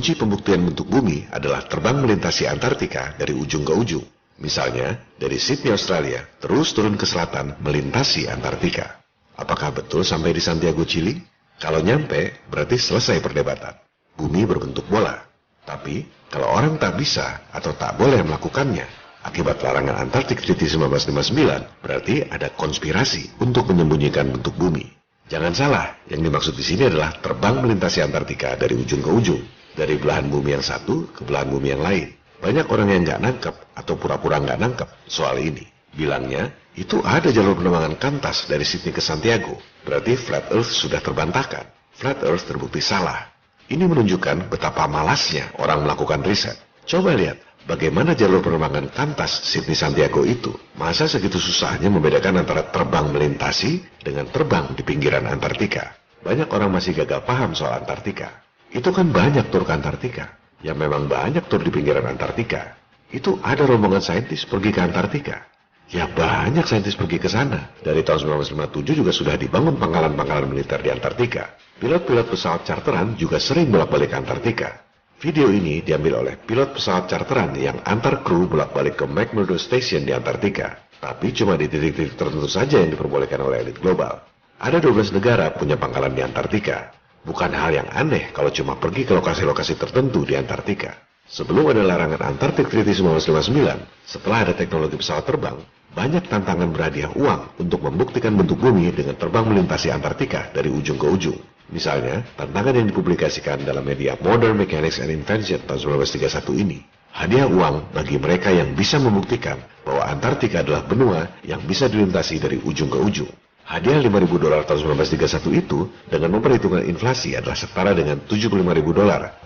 kunci pembuktian bentuk bumi adalah terbang melintasi Antartika dari ujung ke ujung. Misalnya, dari Sydney, Australia, terus turun ke selatan melintasi Antartika. Apakah betul sampai di Santiago, Chili? Kalau nyampe, berarti selesai perdebatan. Bumi berbentuk bola. Tapi, kalau orang tak bisa atau tak boleh melakukannya, akibat larangan Antartik Treaty 1959, berarti ada konspirasi untuk menyembunyikan bentuk bumi. Jangan salah, yang dimaksud di sini adalah terbang melintasi Antartika dari ujung ke ujung, dari belahan bumi yang satu ke belahan bumi yang lain. Banyak orang yang nggak nangkep atau pura-pura nggak nangkep soal ini. Bilangnya, itu ada jalur penerbangan kantas dari Sydney ke Santiago, berarti Flat Earth sudah terbantahkan. Flat Earth terbukti salah. Ini menunjukkan betapa malasnya orang melakukan riset. Coba lihat, bagaimana jalur penerbangan kantas Sydney Santiago itu? Masa segitu susahnya membedakan antara terbang melintasi dengan terbang di pinggiran Antartika? Banyak orang masih gagal paham soal Antartika. Itu kan banyak tur ke Antartika. Ya memang banyak tur di pinggiran Antartika. Itu ada rombongan saintis pergi ke Antartika. Ya banyak saintis pergi ke sana. Dari tahun 1957 juga sudah dibangun pangkalan-pangkalan militer di Antartika. Pilot-pilot pesawat charteran juga sering bolak-balik ke Antartika. Video ini diambil oleh pilot pesawat charteran yang antar kru bolak-balik ke McMurdo Station di Antartika. Tapi cuma di titik-titik tertentu saja yang diperbolehkan oleh elit global. Ada 12 negara punya pangkalan di Antartika. Bukan hal yang aneh kalau cuma pergi ke lokasi-lokasi tertentu di Antartika. Sebelum ada larangan Antartik Treaty 1959, setelah ada teknologi pesawat terbang, banyak tantangan berhadiah uang untuk membuktikan bentuk bumi dengan terbang melintasi Antartika dari ujung ke ujung. Misalnya, tantangan yang dipublikasikan dalam media Modern Mechanics and Invention tahun 1931 ini. Hadiah uang bagi mereka yang bisa membuktikan bahwa Antartika adalah benua yang bisa dilintasi dari ujung ke ujung. Hadiah $5.000 tahun 1931 itu dengan memperhitungkan inflasi adalah setara dengan $75.000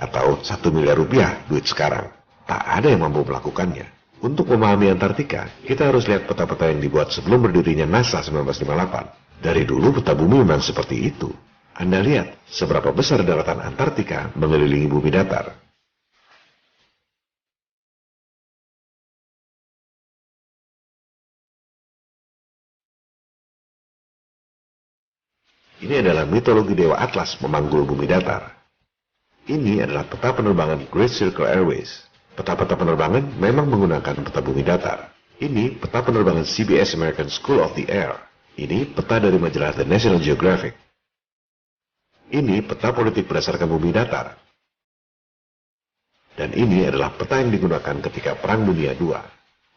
atau 1 miliar rupiah duit sekarang. Tak ada yang mampu melakukannya. Untuk memahami Antartika, kita harus lihat peta-peta yang dibuat sebelum berdirinya NASA 1958. Dari dulu peta bumi memang seperti itu. Anda lihat seberapa besar daratan Antartika mengelilingi bumi datar. Ini adalah mitologi Dewa Atlas memanggul bumi datar. Ini adalah peta penerbangan Great Circle Airways. Peta-peta penerbangan memang menggunakan peta bumi datar. Ini peta penerbangan CBS American School of the Air. Ini peta dari majalah The National Geographic. Ini peta politik berdasarkan bumi datar. Dan ini adalah peta yang digunakan ketika Perang Dunia II.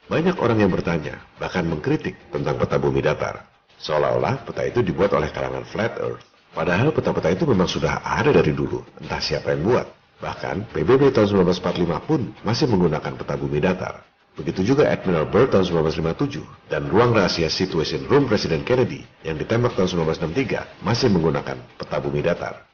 Banyak orang yang bertanya, bahkan mengkritik tentang peta bumi datar. Seolah-olah peta itu dibuat oleh kalangan Flat Earth. Padahal peta-peta itu memang sudah ada dari dulu, entah siapa yang buat. Bahkan PBB tahun 1945 pun masih menggunakan peta bumi datar. Begitu juga Admiral Byrd tahun 1957 dan ruang rahasia Situation Room Presiden Kennedy yang ditembak tahun 1963 masih menggunakan peta bumi datar.